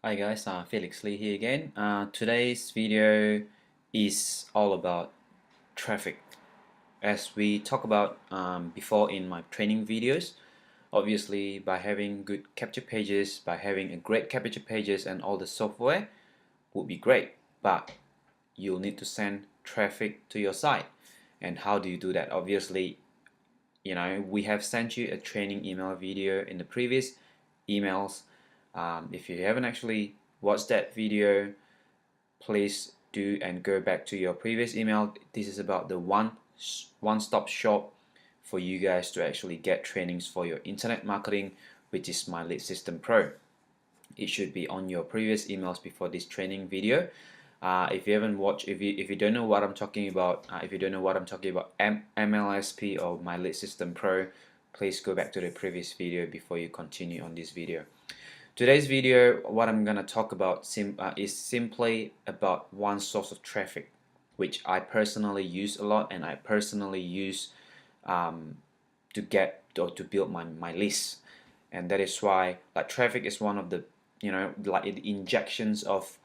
Hi guys, Felix Lee here again. Today's video is all about traffic. As we talked about before in my training videos, obviously by having good capture pages, by having a great capture pages and all the software would be great, but you'll need to send traffic to your site. And how do you do that? Obviously, we have sent you a training email video in the previous emails. If you haven't actually watched that video, please do and go back to your previous email. This is about the one-stop shop for you guys to actually get trainings for your internet marketing, which is My Lead System Pro. It should be on your previous emails before this training video. If you haven't watched, if you don't know what I'm talking about, MLSP or My Lead System Pro, please go back to the previous video before you continue on this video. Today's video, what I'm gonna talk about is simply about one source of traffic, which I personally use a lot, and I personally use to get or to build my list, and that is why traffic is one of the injections of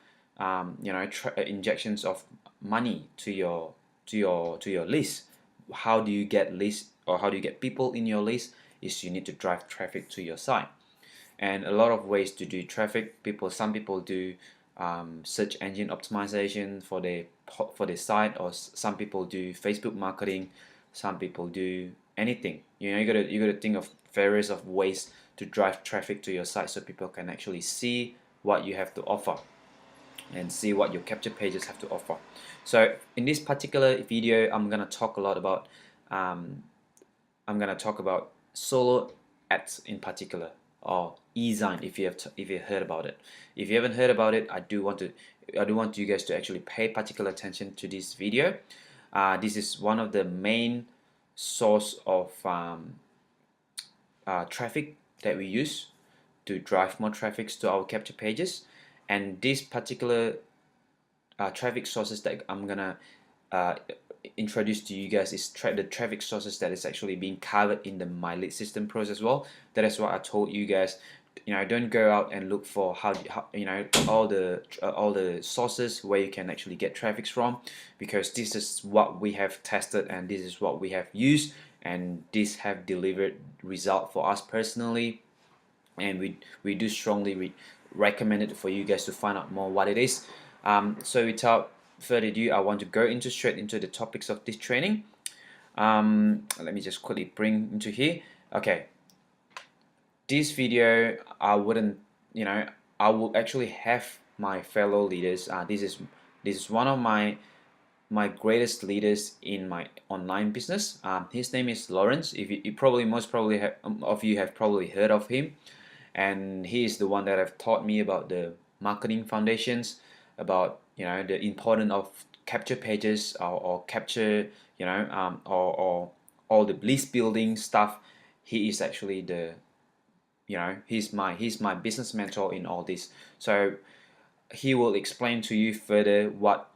injections of money to your list. How do you get list, or how do you get people in your list? Is you need to drive traffic to your site. And a lot of ways to do traffic. Some people do search engine optimization for the site, or some people do Facebook marketing. Some people do anything. You gotta think of various of ways to drive traffic to your site, so people can actually see what you have to offer and see what your capture pages have to offer. So in this particular video, I'm gonna talk a lot about solo ads in particular, or Ezine, if you heard about it. If you haven't heard about it, I do want you guys to actually pay particular attention to this video. This is one of the main source of traffic that we use to drive more traffic to our capture pages. And these particular traffic sources that I'm gonna introduce to you guys is the traffic sources that is actually being covered in the My Lead System Pros as well. That is what I told you guys. Don't go out and look for all the sources where you can actually get traffic from, because this is what we have tested and this is what we have used, and this have delivered result for us personally, and we do strongly recommend it for you guys to find out more what it is. So without further ado, I want to go straight into the topics of this training. Let me just quickly bring into here. Okay, this video I will actually have my fellow leaders. This is one of my greatest leaders in my online business. His name is Lawrence. If you most probably of you have probably heard of him, and he is the one that have taught me about the marketing foundations, about the importance of capture pages, or capture or all the list building stuff. He is actually he's my business mentor in all this. So he will explain to you further what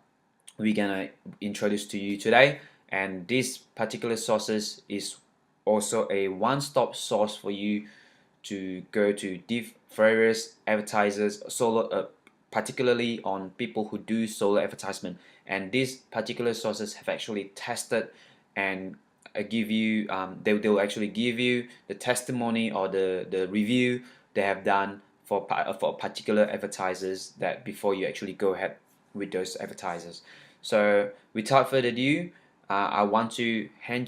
we're gonna introduce to you today. And this particular sources is also a one-stop source for you to go to various advertisers, particularly on people who do solo advertisement. And these particular sources have actually tested and give you they'll actually give you the testimony or the review they have done for particular advertisers, that before you actually go ahead with those advertisers. So without further ado, I want to hand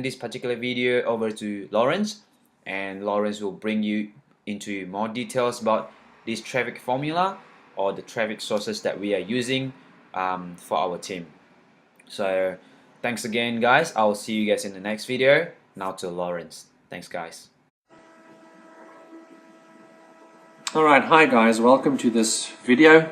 this particular video over to Lawrence, and Lawrence will bring you into more details about this traffic formula, or the traffic sources that we are using for our team. So thanks again, guys. I'll see you guys in the next video. Now to Lawrence. Thanks, guys. Alright, hi guys, welcome to this video.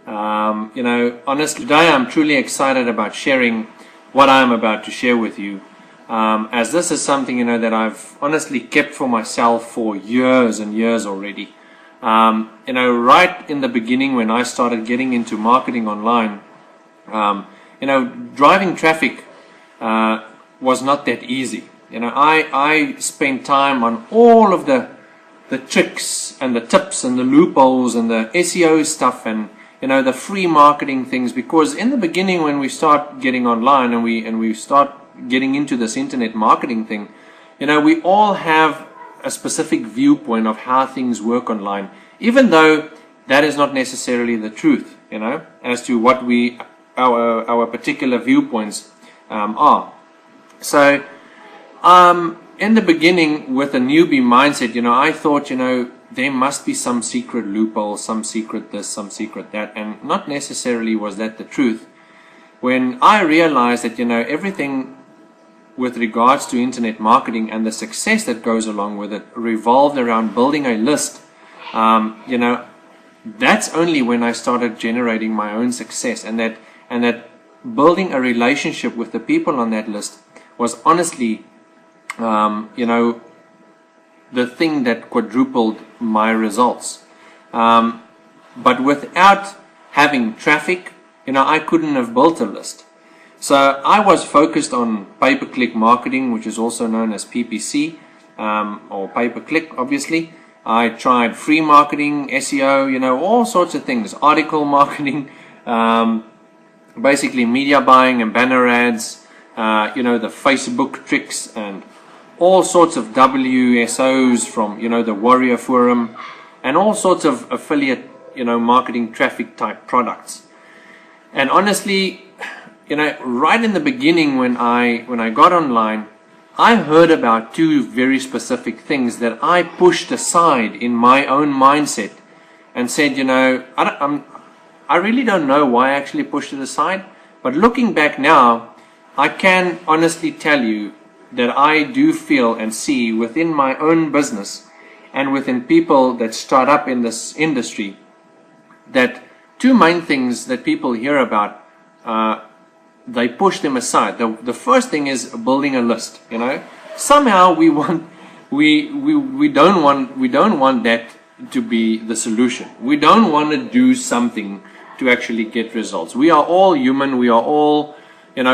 Honestly, today I'm truly excited about sharing what I'm about to share with you, as this is something that I've honestly kept for myself for years and years already. Right in the beginning, when I started getting into marketing online, driving traffic was not that easy. I spent time on all of the the tricks and the tips and the loopholes and the SEO stuff and the free marketing things, because in the beginning when we start getting online and we start getting into this internet marketing thing, we all have a specific viewpoint of how things work online, even though that is not necessarily the truth, as to what our particular viewpoints are. So in the beginning, with a newbie mindset, I thought, there must be some secret loophole, some secret this, some secret that, and not necessarily was that the truth. When I realized that, everything with regards to internet marketing and the success that goes along with it revolved around building a list, that's only when I started generating my own success, and that building a relationship with the people on that list was honestly, the thing that quadrupled my results. But without having traffic, I couldn't have built a list. So I was focused on pay-per-click marketing, which is also known as PPC, or pay-per-click, obviously. I tried free marketing, SEO, all sorts of things, article marketing, basically media buying and banner ads, the Facebook tricks and all sorts of WSOs from, the Warrior Forum, and all sorts of affiliate, marketing traffic type products. And honestly, right in the beginning when I got online, I heard about two very specific things that I pushed aside in my own mindset and said, I really don't know why I actually pushed it aside, but looking back now, I can honestly tell you that I do feel and see within my own business and within people that start up in this industry that two main things that people hear about, they push them aside. The first thing is building a list. Somehow we don't want that to be the solution. We don't want to do something to actually get results. We are all human. We are all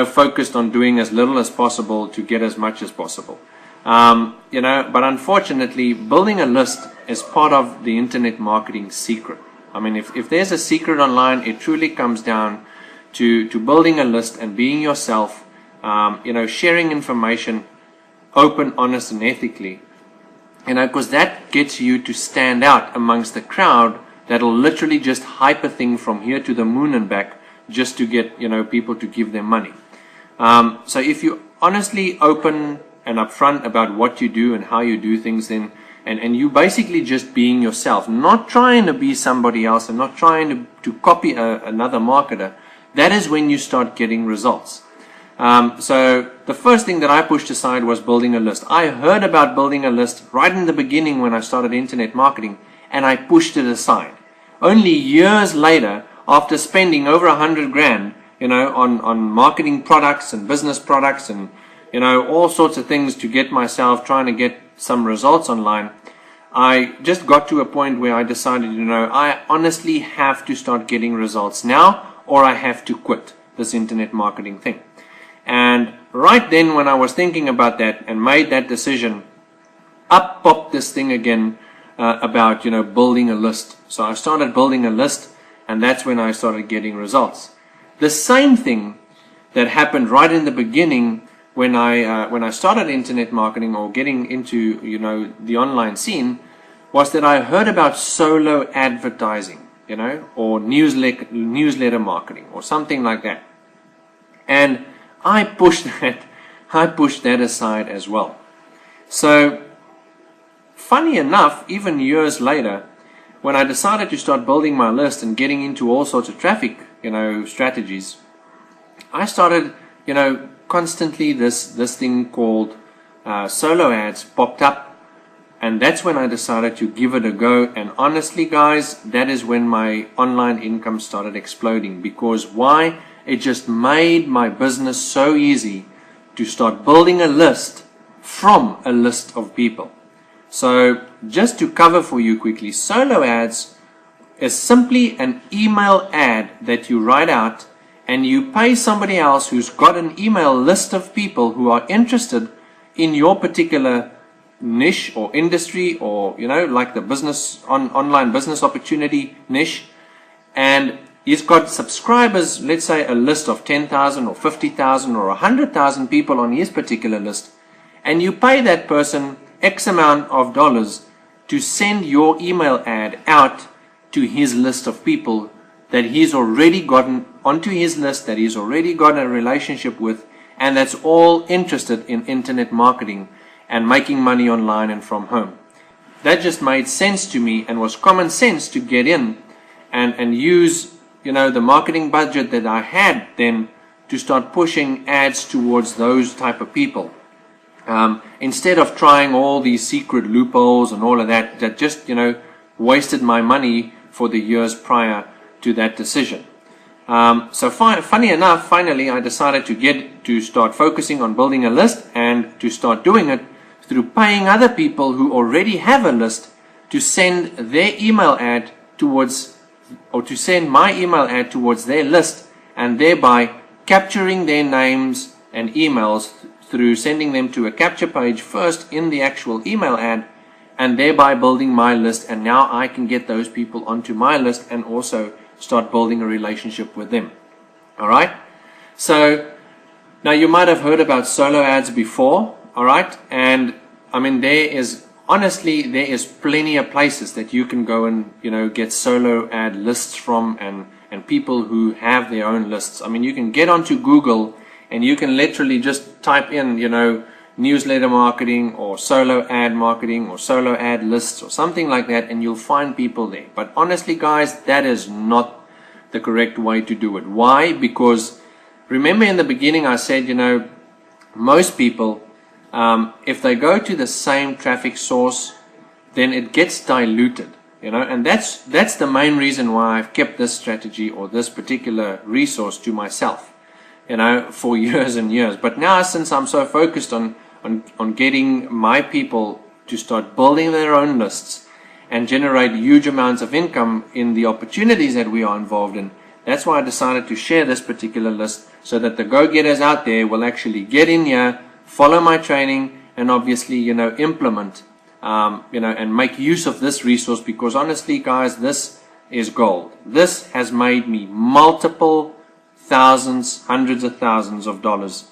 focused on doing as little as possible to get as much as possible. But unfortunately, building a list is part of the internet marketing secret. I mean, if there's a secret online, it truly comes down to building a list and being yourself, sharing information open, honest, and ethically. Because that gets you to stand out amongst the crowd that'll literally just hype a thing from here to the moon and back just to get people to give them money. So if you honestly open and upfront about what you do and how you do things, then and you basically just being yourself, not trying to be somebody else and not trying to copy another marketer, that is when you start getting results. So the first thing that I pushed aside was building a list. I heard about building a list right in the beginning when I started internet marketing, and I pushed it aside. Only years later, after spending over 100 grand, on marketing products and business products and, all sorts of things to get myself trying to get some results online, I just got to a point where I decided, I honestly have to start getting results now, or I have to quit this internet marketing thing. And right then when I was thinking about that and made that decision, up popped this thing again about, building a list. So I started building a list, and that's when I started getting results. The same thing that happened right in the beginning when I started internet marketing or getting into, the online scene, was that I heard about solo advertising, or newsletter marketing or something like that. And I pushed that aside as well. So funny enough, even years later, when I decided to start building my list and getting into all sorts of traffic, strategies, I started, constantly this thing called solo ads popped up, and that's when I decided to give it a go. And honestly, guys, that is when my online income started exploding. Because why? It just made my business so easy to start building a list from a list of people. So just to cover for you quickly, solo ads is simply an email ad that you write out and you pay somebody else who's got an email list of people who are interested in your particular niche or industry, or like the business online business opportunity niche, and he's got subscribers, let's say a list of 10,000 or 50,000 or 100,000 people on his particular list, and you pay that person X amount of dollars to send your email ad out to his list of people that he's already gotten onto his list, that he's already got a relationship with, and that's all interested in internet marketing and making money online and from home. That just made sense to me and was common sense to get in and use the marketing budget that I had then to start pushing ads towards those type of people. Instead of trying all these secret loopholes and all of that just wasted my money for the years prior to that decision. So funny enough, finally I decided to start focusing on building a list, and to start doing it through paying other people who already have a list to send their email ad towards, or to send my email ad towards their list, and thereby capturing their names and emails through sending them to a capture page first in the actual email ad, and thereby building my list. And now I can get those people onto my list and also start building a relationship with them. Alright, so now you might have heard about solo ads before. Alright, and I mean there is plenty of places that you can go and get solo ad lists from, and people who have their own lists. I mean, you can get onto Google and you can literally just type in newsletter marketing or solo ad marketing or solo ad lists or something like that, and you'll find people there. But honestly guys, that is not the correct way to do it. Why? Because remember in the beginning I said most people, if they go to the same traffic source, then it gets diluted, and that's the main reason why I've kept this strategy or this particular resource to myself, for years and years. But now, since I'm so focused on getting my people to start building their own lists and generate huge amounts of income in the opportunities that we are involved in, that's why I decided to share this particular list, so that the go-getters out there will actually get in here, follow my training, and obviously implement and make use of this resource. Because honestly guys, this is gold. This has made me multiple thousands, hundreds of thousands of dollars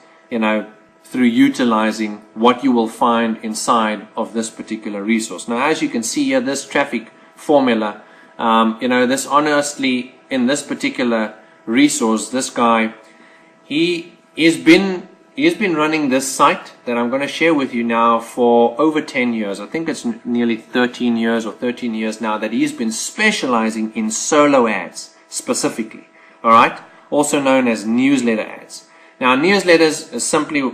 through utilizing what you will find inside of this particular resource. Now, as you can see here, this traffic formula, this honestly, in this particular resource, this guy, he's been running this site that I'm going to share with you now for over 10 years. I think it's nearly 13 years or 13 years now that he's been specializing in solo ads specifically. Alright? Also known as newsletter ads. Now, newsletters is simply,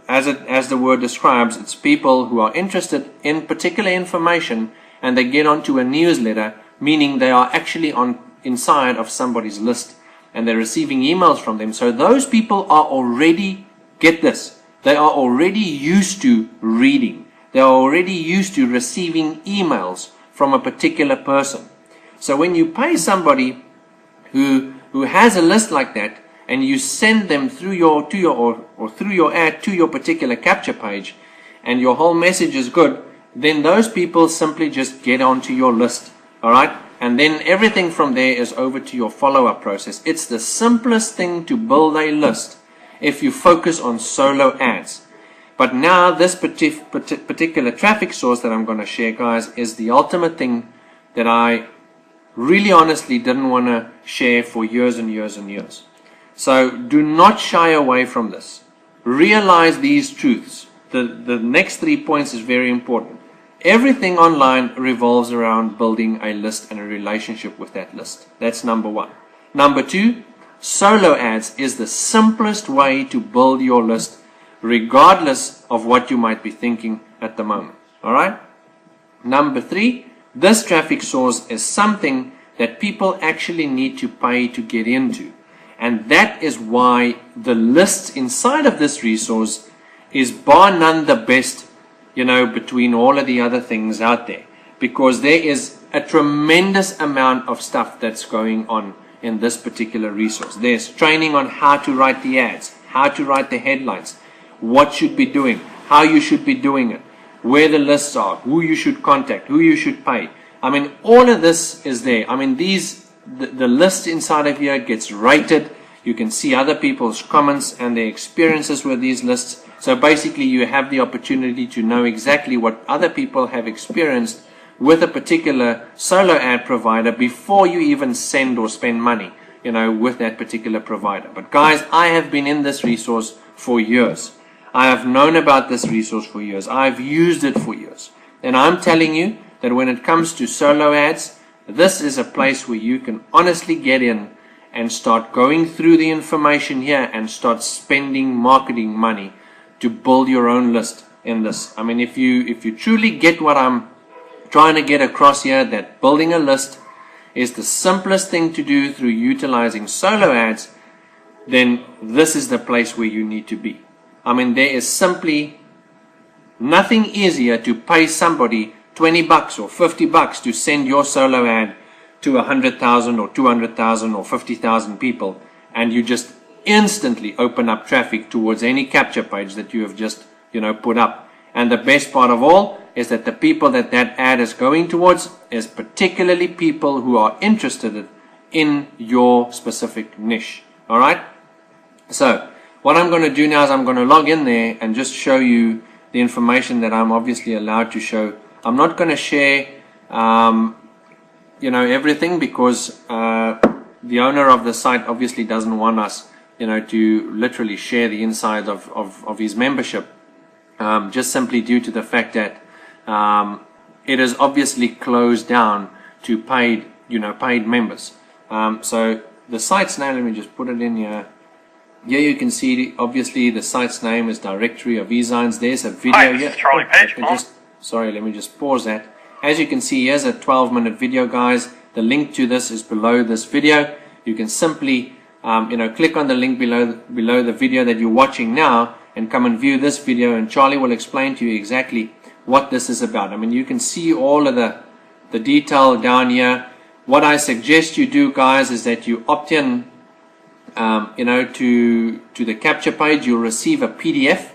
as the word describes, it's people who are interested in particular information and they get onto a newsletter, meaning they are actually inside of somebody's list and they're receiving emails from them. So those people are already, get this, they are already used to reading. They are already used to receiving emails from a particular person. So when you pay somebody who has a list like that, and you send them through your ad to your particular capture page, and your whole message is good, then those people simply just get onto your list. Alright? And then everything from there is over to your follow-up process. It's the simplest thing to build a list if you focus on solo ads. But now this particular traffic source that I'm going to share, guys, is the ultimate thing that I really honestly didn't want to share for years and years and years. So do not shy away from this. Realize these truths. The next 3 points is very important. Everything online revolves around building a list and a relationship with that list. That's number one. Number two, solo ads is the simplest way to build your list, regardless of what you might be thinking at the moment. Alright? Number three, this traffic source is something that people actually need to pay to get into. And that is why the list inside of this resource is bar none the best, between all of the other things out there. Because there is a tremendous amount of stuff that's going on in this particular resource. There's training on how to write the ads, how to write the headlines, what should be doing, how you should be doing it. where the lists are, who you should contact, who you should pay. I mean, all of this is there. I mean, the list inside of here gets rated. You can see other people's comments and their experiences with these lists. So basically you have the opportunity to know exactly what other people have experienced with a particular solo ad provider before you even send or spend money, with that particular provider. But guys, I have been in this resource for years. I have known about this resource for years. I've used it for years. And I'm telling you that when it comes to solo ads, this is a place where you can honestly get in and start going through the information here and start spending marketing money to build your own list in this. I mean, if you truly get what I'm trying to get across here, that building a list is the simplest thing to do through utilizing solo ads, then this is the place where you need to be. I mean, there is simply nothing easier to pay somebody $20 or $50 to send your solo ad to 100,000 or 200,000 or 50,000 people, and you just instantly open up traffic towards any capture page that you have just put up. And the best part of all is that the people that ad is going towards is particularly people who are interested in your specific niche. Alright, so what I'm going to do now is I'm going to log in there and just show you the information that I'm obviously allowed to show. I'm not going to share everything, because the owner of the site obviously doesn't want us to literally share the insides of his membership, just simply due to the fact that it is obviously closed down to paid members. So the site's name, let me just put it in here. Here you can see obviously the site's name is Directory of Ezines. There's a video here. This is Charlie Page. Sorry, let me just pause that. As you can see, here's a 12-minute video, guys. The link to this is below this video. You can simply click on the link below the video that you're watching now and come and view this video, and Charlie will explain to you exactly what this is about. I mean, you can see all of the detail down here. What I suggest you do, guys, is that you opt in to the capture page. You'll receive a PDF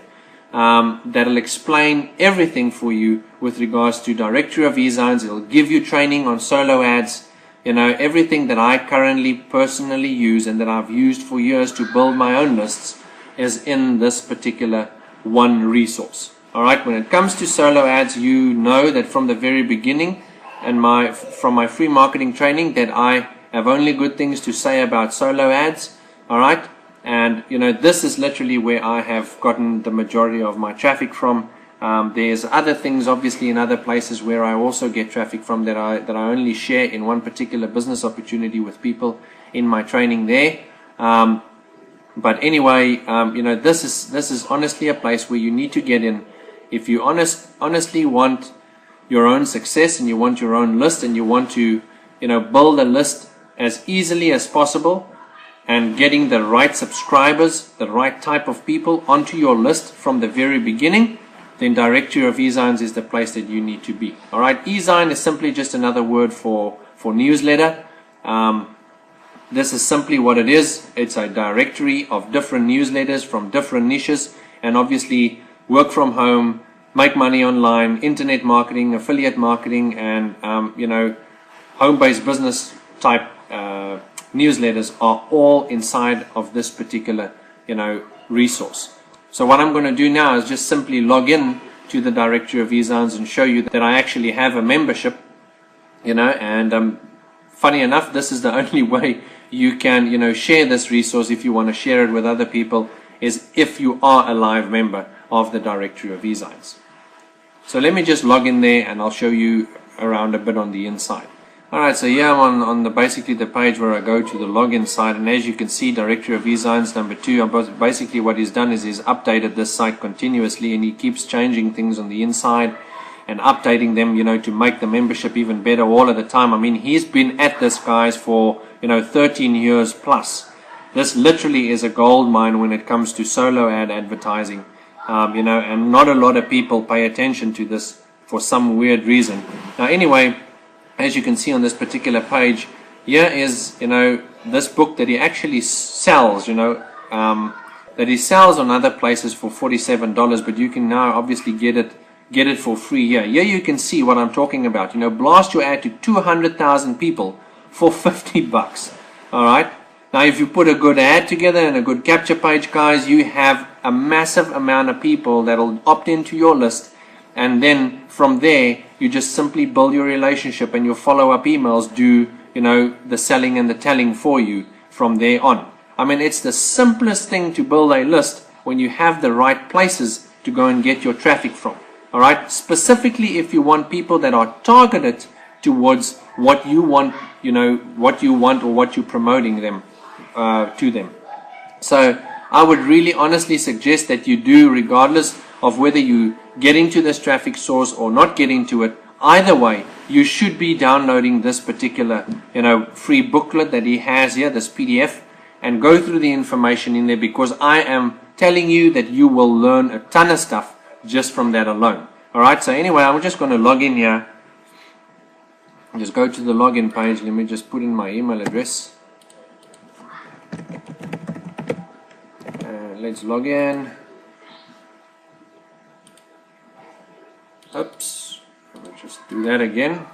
that'll explain everything for you with regards to Directory of Ezines. It'll give you training on solo ads, everything that I currently personally use and that I've used for years to build my own lists is in this particular one resource. Alright, when it comes to solo ads, you know that from the very beginning and from my free marketing training that I have only good things to say about solo ads. Alright, and this is literally where I have gotten the majority of my traffic from. There's other things obviously in other places where I also get traffic from that I only share in one particular business opportunity with people in my training there. But anyway, this is honestly a place where you need to get in if you honestly want your own success and you want your own list and you want to build a list as easily as possible, and getting the right subscribers, the right type of people onto your list from the very beginning, then Directory of Ezines is the place that you need to be. Alright, Ezine is simply just another word for newsletter. This is simply what it is. It's a directory of different newsletters from different niches, and obviously work from home, make money online, internet marketing, affiliate marketing, and home-based business type newsletters are all inside of this particular resource. So what I'm going to do now is just simply log in to the Directory of Ezines and show you that I actually have a membership, and funny enough, this is the only way you can share this resource if you want to share it with other people, is if you are a live member of the Directory of Ezines. So let me just log in there and I'll show you around a bit on the inside. Alright, so here I'm on basically the page where I go to the login site, and as you can see, Directory of Ezines number 2, basically what he's done is he's updated this site continuously, and he keeps changing things on the inside and updating them, to make the membership even better all of the time. I mean, he's been at this, guys, for 13 years plus. This literally is a gold mine when it comes to solo ad advertising, and not a lot of people pay attention to this for some weird reason. Now anyway, as you can see on this particular page, here is this book that he actually sells, that he sells on other places for $47, but you can now obviously get it get it for free here. Here you can see what I'm talking about. You know, blast your ad to 200,000 people for 50 bucks. All right. Now, if you put a good ad together and a good capture page, guys, you have a massive amount of people that will opt into your list. And then from there, you just simply build your relationship, and your follow-up emails do, you know, the selling and the telling for you from there on. I mean, it's the simplest thing to build a list when you have the right places to go and get your traffic from. All right. Specifically, if you want people that are targeted towards what you want, you know, what you want or what you're promoting them to them. So I would really honestly suggest that you do, regardless of whether you get into this traffic source or not get into it. Either way, you should be downloading this particular, you know, free booklet that he has here, this PDF, and go through the information in there, because I am telling you that you will learn a ton of stuff just from that alone. All right. So anyway, I'm just going to log in here. Just go to the login page. Let me just put in my email address. Let's log in. Oops. Let me just do that again.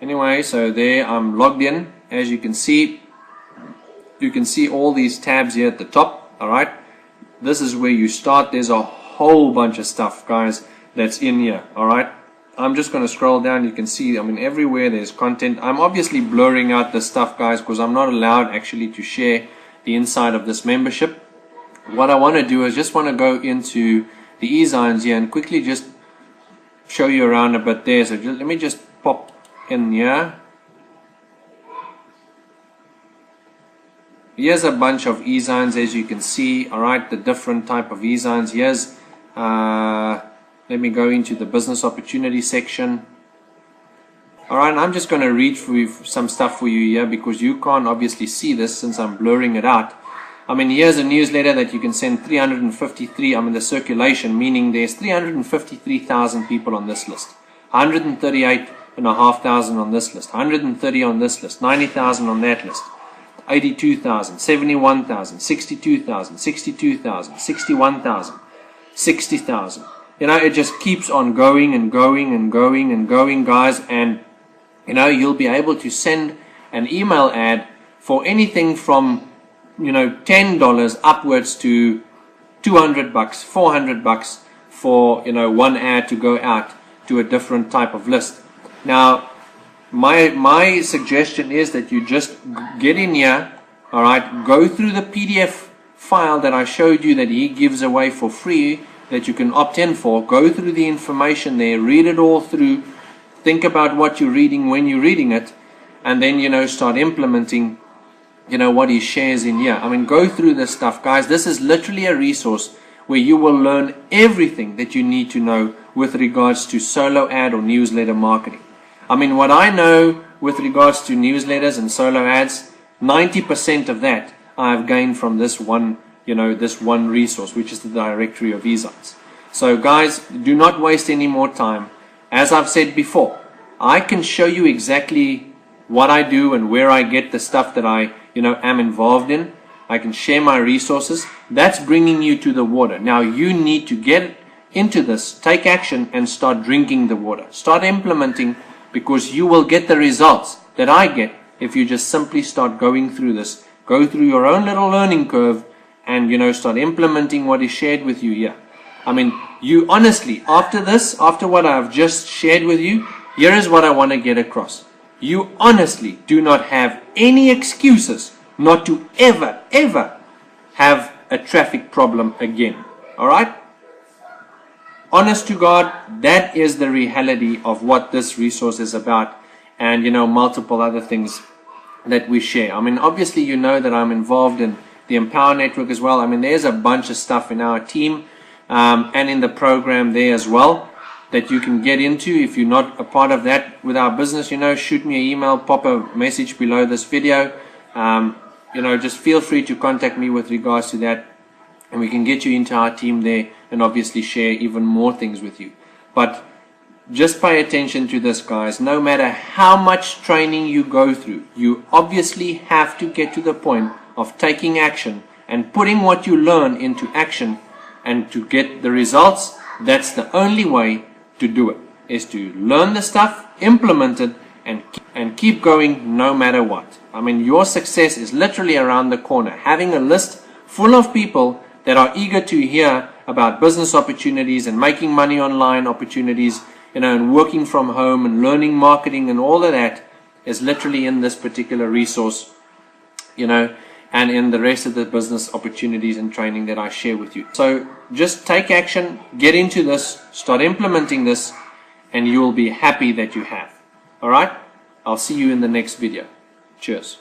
Anyway, so there I'm logged in. As you can see all these tabs here at the top. All right. This is where you start. There's a whole bunch of stuff, guys, that's in here. All right. I'm just going to scroll down. You can see, I mean, everywhere there's content. I'm obviously blurring out this stuff, guys, because I'm not allowed actually to share the inside of this membership. What I want to do is just want to go into the EZINES here and quickly just show you around a bit there. So let me just pop in here. Here's a bunch of EZINES, as you can see. All right, the different type of EZINES. Here's let me go into the business opportunity section. All right, and I'm just going to read through some stuff for you here, because you can't obviously see this since I'm blurring it out. I mean, here's a newsletter that you can send 353. I'm in the circulation, meaning there's 353,000 people on this list, 138,500 on this list, 130 on this list, 90,000 on that list, 82,000, 71,000, 62,000, 62,000, 61,000, 60,000. You know, it just keeps on going and going and going and going, guys. And, you know, you'll be able to send an email ad for anything from, you know, $10 upwards to 200 bucks, 400 bucks for, you know, one ad to go out to a different type of list. Now, my suggestion is that you just get in here, all right, go through the PDF file that I showed you that he gives away for free, that you can opt in for. Go through the information there, read it all through, think about what you're reading when you're reading it, and then, you know, start implementing, you know, what he shares in here. I mean, go through this stuff, guys. This is literally a resource where you will learn everything that you need to know with regards to solo ad or newsletter marketing. I mean, what I know with regards to newsletters and solo ads, 90% of that I've gained from this one, you know, this one resource, which is the Directory of EZINES. So guys, do not waste any more time. As I've said before, I can show you exactly what I do and where I get the stuff that I, you know, am involved in. I can share my resources. That's bringing you to the water. Now you need to get into this, take action, and start drinking the water. Start implementing, because you will get the results that I get if you just simply start going through this. Go through your own little learning curve and, you know, start implementing what is shared with you here. I mean, you honestly, after this, after what I've just shared with you, here is what I want to get across. You honestly do not have any excuses not to ever, ever have a traffic problem again. All right? Honest to God, that is the reality of what this resource is about, and, you know, multiple other things that we share. I mean, obviously, you know that I'm involved in the Empower Network as well. I mean, there's a bunch of stuff in our team and in the program there as well that you can get into. If you're not a part of that with our business, you know, shoot me an email, pop a message below this video. You know, just feel free to contact me with regards to that, and we can get you into our team there and obviously share even more things with you. But just pay attention to this, guys. No matter how much training you go through, you obviously have to get to the point of taking action and putting what you learn into action, and to get the results. That's the only way to do it, is to learn the stuff, implement it, and keep going no matter what. I mean, your success is literally around the corner. Having a list full of people that are eager to hear about business opportunities and making money online opportunities, and working from home and learning marketing and all of that is literally in this particular resource, and in the rest of the business opportunities and training that I share with you. So just take action, get into this, start implementing this, and you will be happy that you have. All right? I'll see you in the next video. Cheers.